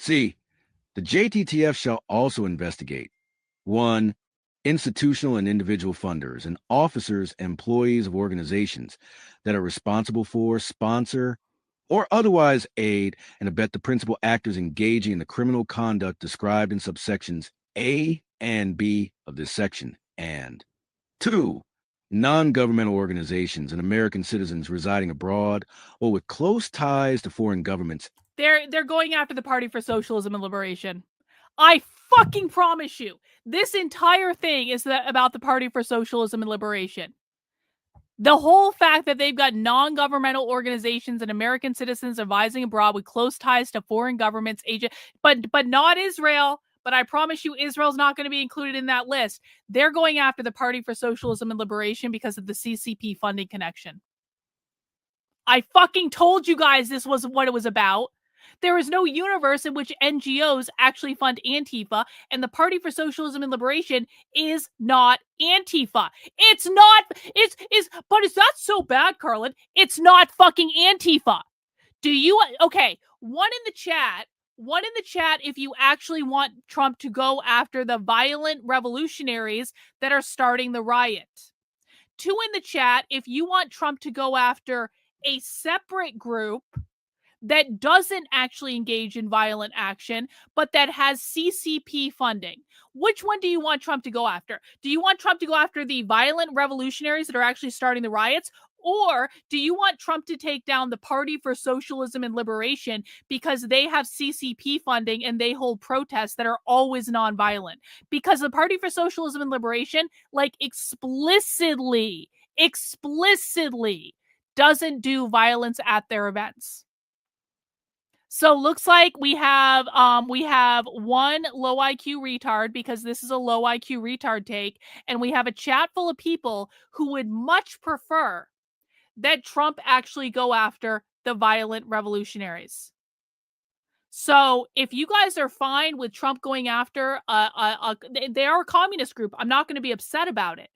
C. The JTTF shall also investigate 1. Institutional and individual funders and officers, employees of organizations that are responsible for, sponsor, or otherwise aid and abet the principal actors engaging in the criminal conduct described in subsections A and B of this section. And 2. Non-governmental organizations and American citizens residing abroad or with close ties to foreign governments. They're going after the Party for Socialism and Liberation. I fucking promise you, this entire thing is about the Party for Socialism and Liberation. The whole fact that they've got non-governmental organizations and American citizens advising abroad with close ties to foreign governments, but not Israel. But I promise you, Israel's not going to be included in that list. They're going after the Party for Socialism and Liberation because of the CCP funding connection. I fucking told you guys this was what it was about. There is no universe in which NGOs actually fund Antifa, and the Party for Socialism and Liberation is not Antifa. It's not, but is that so bad, Karlyn? It's not fucking Antifa. Okay, one in the chat if you actually want Trump to go after the violent revolutionaries that are starting the riot. 2 in the chat if you want Trump to go after a separate group that doesn't actually engage in violent action, but that has CCP funding. Which one do you want Trump to go after? Do you want Trump to go after the violent revolutionaries that are actually starting the riots? Or do you want Trump to take down the Party for Socialism and Liberation because they have CCP funding and they hold protests that are always nonviolent? Because the Party for Socialism and Liberation, like explicitly doesn't do violence at their events. So looks like we have one low IQ retard, because this is a low IQ retard take, and we have a chat full of people who would much prefer that Trump actually go after the violent revolutionaries. So if you guys are fine with Trump going after they are a communist group, I'm not going to be upset about it.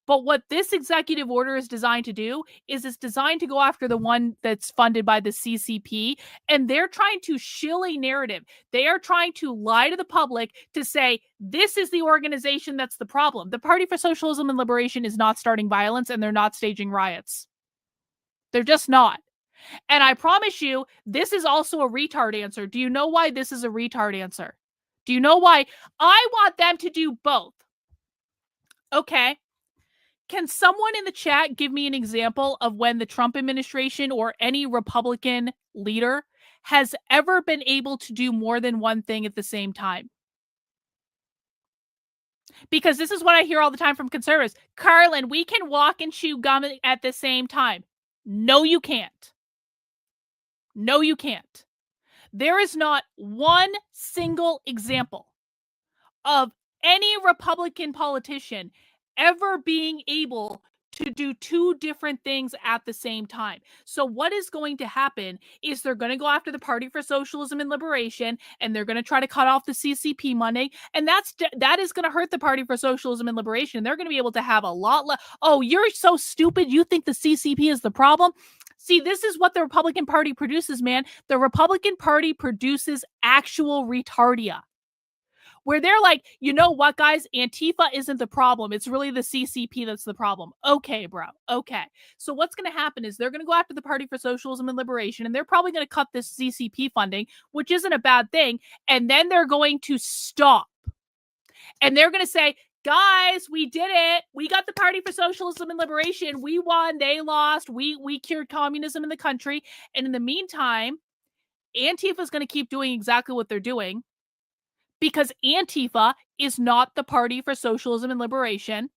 But what this executive order is designed to do is it's designed to go after the one that's funded by the CCP, and they're trying to shill a narrative. They are trying to lie to the public to say, this is the organization that's the problem. The Party for Socialism and Liberation is not starting violence, and they're not staging riots. They're just not. And I promise you, this is also a retard answer. Do you know why this is a retard answer? Do you know why? I want them to do both. Okay. Can someone in the chat give me an example of when the Trump administration or any Republican leader has ever been able to do more than one thing at the same time? Because this is what I hear all the time from conservatives. Karlyn, we can walk and chew gum at the same time. No, you can't. No, you can't. There is not one single example of any Republican politician ever being able to do 2 different things at the same time. So what is going to happen is they're going to go after the Party for Socialism and Liberation, and they're going to try to cut off the CCP money, and that is going to hurt the Party for Socialism and Liberation. They're going to be able to have a lot less. Oh, you're so stupid. You think the CCP is the problem? See, this is what the Republican Party produces, man. The Republican Party produces actual retardia, where they're like, you know what, guys? Antifa isn't the problem. It's really the CCP that's the problem. Okay, bro. Okay. So what's going to happen is they're going to go after the Party for Socialism and Liberation, and they're probably going to cut this CCP funding, which isn't a bad thing. And then they're going to stop. And they're going to say, guys, we did it. We got the Party for Socialism and Liberation. We won. They lost. We cured communism in the country. And in the meantime, Antifa is going to keep doing exactly what they're doing, because Antifa is not the Party for Socialism and Liberation.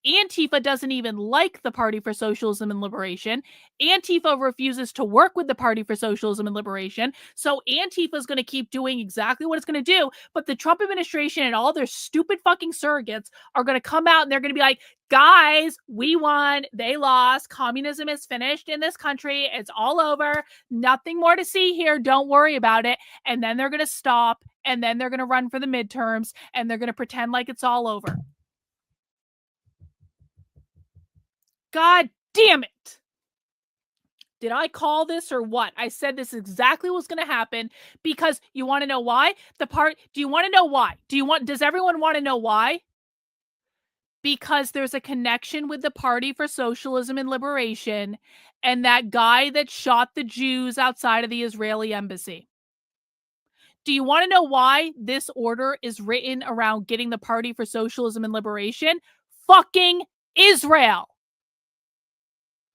Antifa doesn't even like the Party for Socialism and Liberation. Antifa refuses to work with the Party for Socialism and Liberation. So Antifa is going to keep doing exactly what it's going to do. But the Trump administration and all their stupid fucking surrogates are going to come out and they're going to be like, guys, we won. They lost. Communism is finished in this country. It's all over. Nothing more to see here. Don't worry about it. And then they're going to stop. And then they're going to run for the midterms. And they're going to pretend like it's all over. God damn it. Did I call this or what? I said this exactly what's going to happen because you want to know why? Do you want to know why? Does everyone want to know why? Because there's a connection with the Party for Socialism and Liberation and that guy that shot the Jews outside of the Israeli embassy. Do you want to know why this order is written around getting the Party for Socialism and Liberation? Fucking Israel.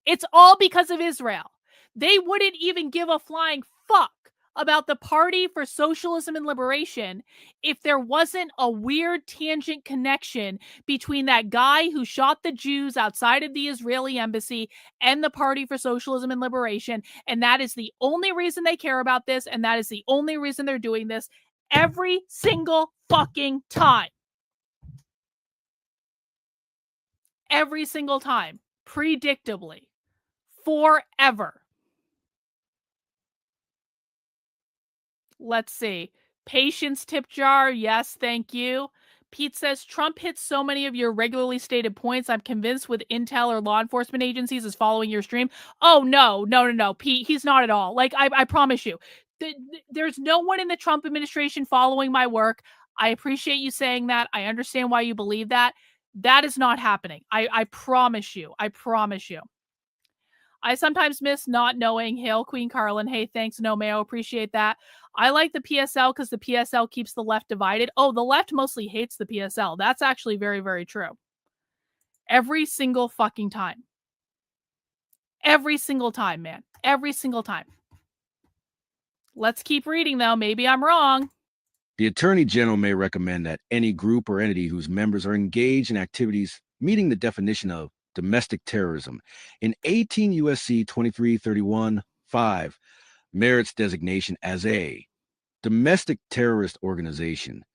It's all because of Israel. They wouldn't even give a flying fuck about the Party for Socialism and Liberation if there wasn't a weird tangent connection between that guy who shot the Jews outside of the Israeli embassy and the Party for Socialism and Liberation. And that is the only reason they care about this. And that is the only reason they're doing this every single fucking time. Every single time. Predictably. Forever. Let's see. Patience tip jar. Yes, thank you. Pete says, Trump hits so many of your regularly stated points. I'm convinced with intel or law enforcement agencies is following your stream. Oh, no. Pete, he's not at all. Like, I promise you. There's no one in the Trump administration following my work. I appreciate you saying that. I understand why you believe that. That is not happening. I promise you. I promise you. I sometimes miss not knowing. Hail, Queen Karlyn. Hey, thanks, No Mayo. Appreciate that. I like the PSL because the PSL keeps the left divided. Oh, the left mostly hates the PSL. That's actually very, very true. Every single fucking time. Every single time, man. Every single time. Let's keep reading, though. Maybe I'm wrong. The Attorney General may recommend that any group or entity whose members are engaged in activities meeting the definition of domestic terrorism in 18 U.S.C. 2331(5) merits designation as a domestic terrorist organization.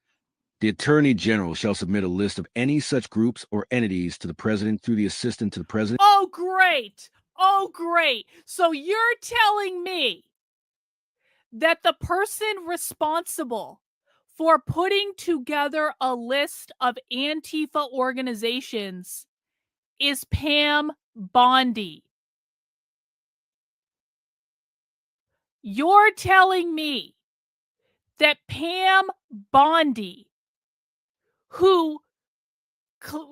The Attorney General shall submit a list of any such groups or entities to the President through the Assistant to the President. Oh, great. Oh, great. So you're telling me that the person responsible for putting together a list of Antifa organizations is Pam Bondi. You're telling me that Pam Bondi, who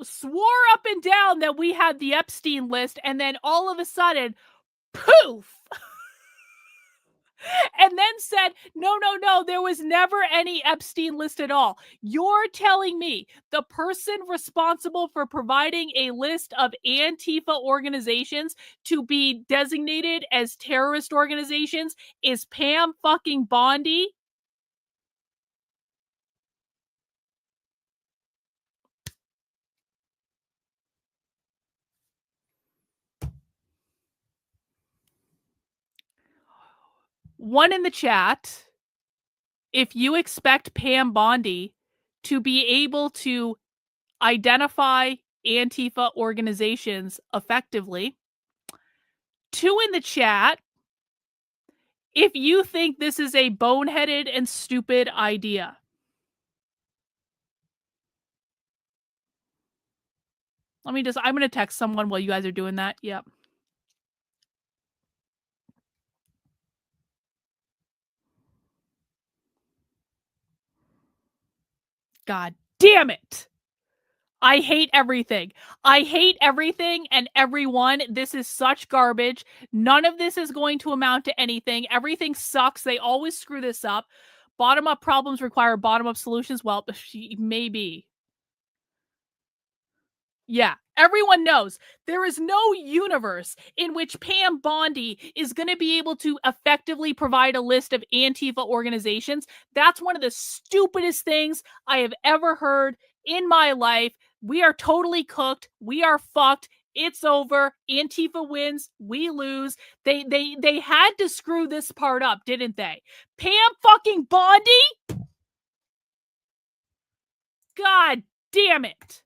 swore up and down that we had the Epstein list, and then all of a sudden, poof, and then said, no, there was never any Epstein list at all. You're telling me the person responsible for providing a list of Antifa organizations to be designated as terrorist organizations is Pam fucking Bondi? One in the chat, if you expect Pam Bondi to be able to identify Antifa organizations effectively. Two in the chat, if you think this is a boneheaded and stupid idea. I'm going to text someone while you guys are doing that. Yep. God damn it. I hate everything. I hate everything and everyone. This is such garbage. None of this is going to amount to anything. Everything sucks. They always screw this up. Bottom-up problems require bottom-up solutions. Well, maybe. Yeah, everyone knows there is no universe in which Pam Bondi is going to be able to effectively provide a list of Antifa organizations. That's one of the stupidest things I have ever heard in my life. We are totally cooked. We are fucked. It's over. Antifa wins. We lose. They had to screw this part up, didn't they? Pam fucking Bondi? God damn it.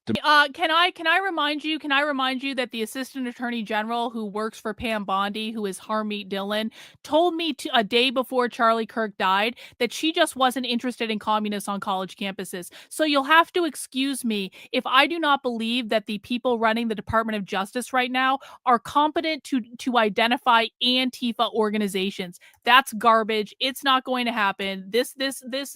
Can I remind you that the assistant attorney general who works for Pam Bondi, who is Harmeet Dillon, told me a day before Charlie Kirk died that she just wasn't interested in communists on college campuses. So you'll have to excuse me if I do not believe that the people running the Department of Justice right now are competent to identify Antifa organizations. That's garbage. It's not going to happen. This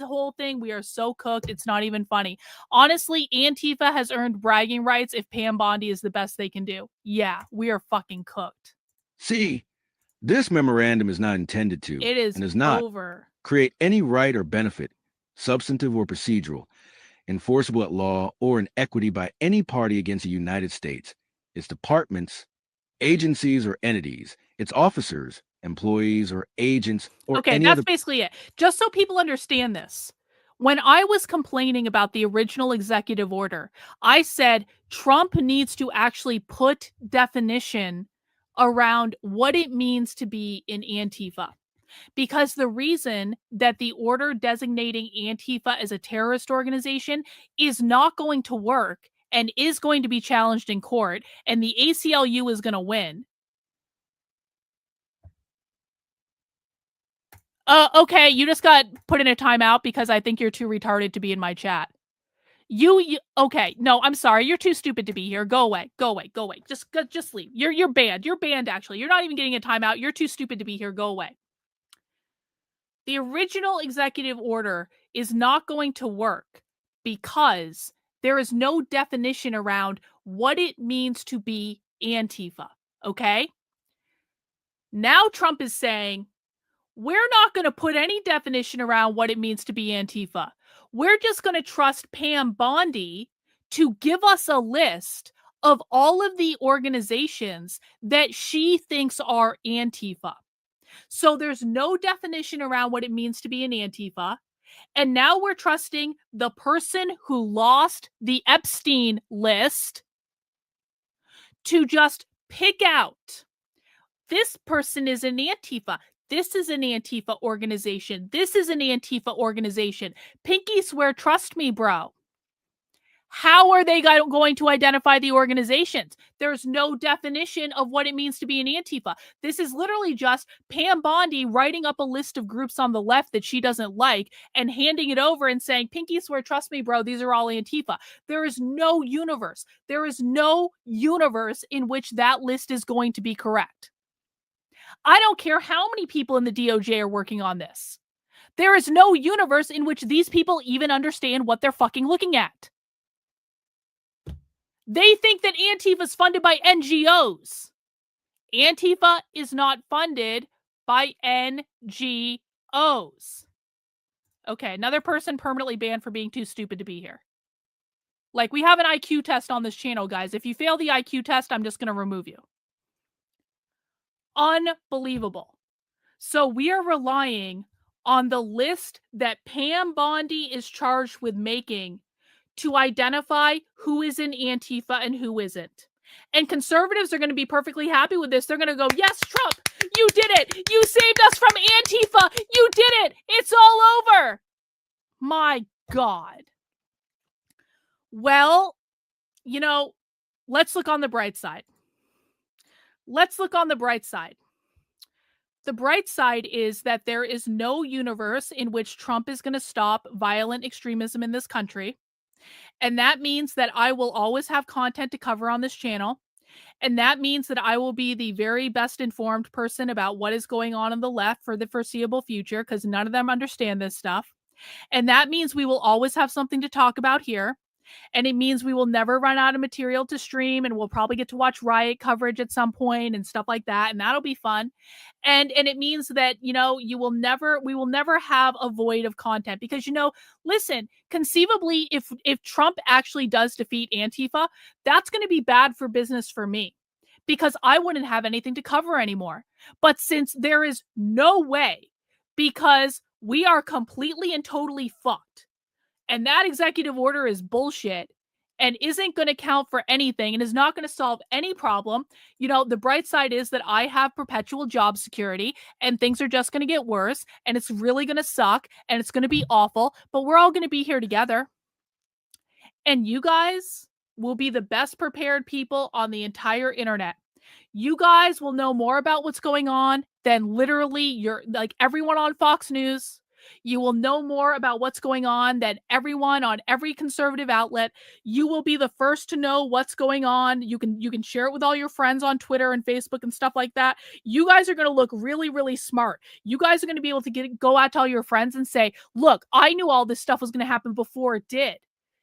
whole thing, we are so cooked. It's not even funny. Honestly, Antifa has earned bragging rights if Pam Bondi is the best they can do. Yeah, we are fucking cooked. See, this memorandum is not intended to, It is and does not over. create any right or benefit, substantive or procedural, enforceable at law or in equity by any party against the United States, its departments, agencies or entities, its officers, employees or agents, or Okay, any that's other. basically it. Just so people understand this. When I was complaining about the original executive order, I said Trump needs to actually put definition around what it means to be an Antifa. Because the reason that the order designating Antifa as a terrorist organization is not going to work and is going to be challenged in court, and the ACLU is going to win. Okay, you just got put in a timeout because I think you're too retarded to be in my chat. Okay, no, I'm sorry. You're too stupid to be here. Go away. Go away. Go away. Just leave. You're banned. You're banned actually. You're not even getting a timeout. You're too stupid to be here. Go away. The original executive order is not going to work because there is no definition around what it means to be Antifa, okay? Now Trump is saying, we're not going to put any definition around what it means to be Antifa. We're just going to trust Pam Bondi to give us a list of all of the organizations that she thinks are Antifa. So there's no definition around what it means to be an Antifa. And now we're trusting the person who lost the Epstein list to just pick out, this person is an Antifa. This is an Antifa organization. This is an Antifa organization. Pinky swear, trust me, bro. How are they going to identify the organizations? There's no definition of what it means to be an Antifa. This is literally just Pam Bondi writing up a list of groups on the left that she doesn't like and handing it over and saying, Pinky swear, trust me, bro, these are all Antifa. There is no universe. There is no universe in which that list is going to be correct. I don't care how many people in the DOJ are working on this. There is no universe in which these people even understand what they're fucking looking at. They think that Antifa is funded by NGOs. Antifa is not funded by NGOs. Okay, another person permanently banned for being too stupid to be here. Like, we have an IQ test on this channel, guys. If you fail the IQ test, I'm just going to remove you. Unbelievable. So we are relying on the list that Pam Bondi is charged with making to identify who is in Antifa and who isn't. And conservatives are going to be perfectly happy with this. They're going to go, yes, Trump, you did it. You saved us from Antifa. You did it. It's all over. My God. Well, you know, let's look on the bright side. Let's look on the bright side. The bright side is that there is no universe in which Trump is going to stop violent extremism in this country. And that means that I will always have content to cover on this channel. And that means that I will be the very best informed person about what is going on the left for the foreseeable future, because none of them understand this stuff. And that means we will always have something to talk about here. And it means we will never run out of material to stream, and we'll probably get to watch riot coverage at some point and stuff like that. And that'll be fun. And it means that, you know, we will never have a void of content because, you know, listen, conceivably, if Trump actually does defeat Antifa, that's going to be bad for business for me because I wouldn't have anything to cover anymore. But since there is no way, because we are completely and totally fucked, and that executive order is bullshit and isn't going to count for anything and is not going to solve any problem. You know, the bright side is that I have perpetual job security and things are just going to get worse and it's really going to suck and it's going to be awful, but we're all going to be here together. And you guys will be the best prepared people on the entire internet. You guys will know more about what's going on than literally everyone on Fox News. You will know more about what's going on than everyone on every conservative outlet. You will be the first to know what's going on. You can share it with all your friends on Twitter and Facebook and stuff like that. You guys are going to look really, really smart. You guys are going to be able to go out to all your friends and say, look, I knew all this stuff was going to happen before it did.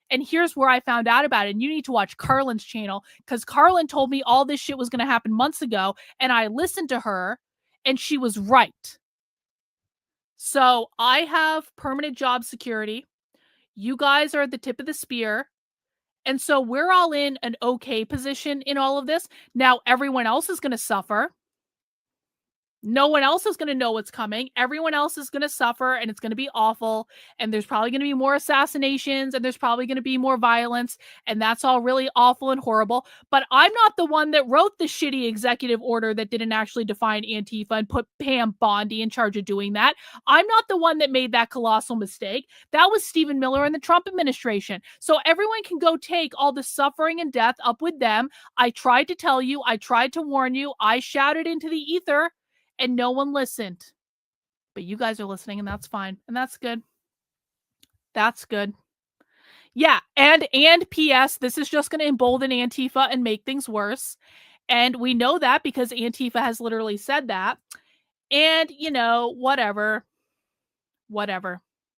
And here's where I found out about it. And you need to watch Karlyn's channel, because Karlyn told me all this shit was going to happen months ago. And I listened to her and she was right. So I have permanent job security. You guys are at the tip of the spear. And so we're all in an okay position in all of this. Now, everyone else is going to suffer. No one else is going to know what's coming. Everyone else is going to suffer, and it's going to be awful. And there's probably going to be more assassinations, and there's probably going to be more violence. And that's all really awful and horrible. But I'm not the one that wrote the shitty executive order that didn't actually define Antifa and put Pam Bondi in charge of doing that. I'm not the one that made that colossal mistake. That was Stephen Miller and the Trump administration. So everyone can go take all the suffering and death up with them. I tried to tell you. I tried to warn you. I shouted into the ether. And no one listened. But you guys are listening, and that's fine. And that's good. That's good. Yeah, and P.S., this is just going to embolden Antifa and make things worse. And we know that because Antifa has literally said that. And, whatever. Whatever.